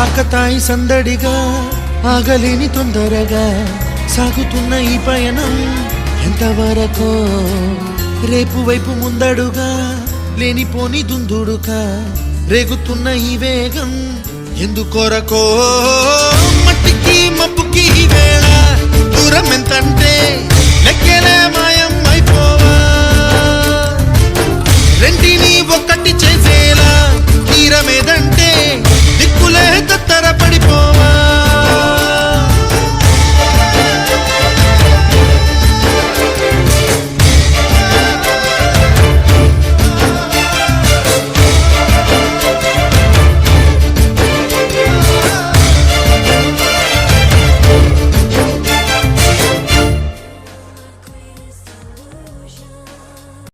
ఆకతాయి సందడిగా ఆగలేని తొందరగా సాగుతున్న ఈ పయనం ఎంతవరకో రేపు వైపు ముందడుగా లేనిపోని దుందుడుగా రేగుతున్న ఈ వేగం ఎందుకొరకో మట్టికి మబ్బుకి వేళ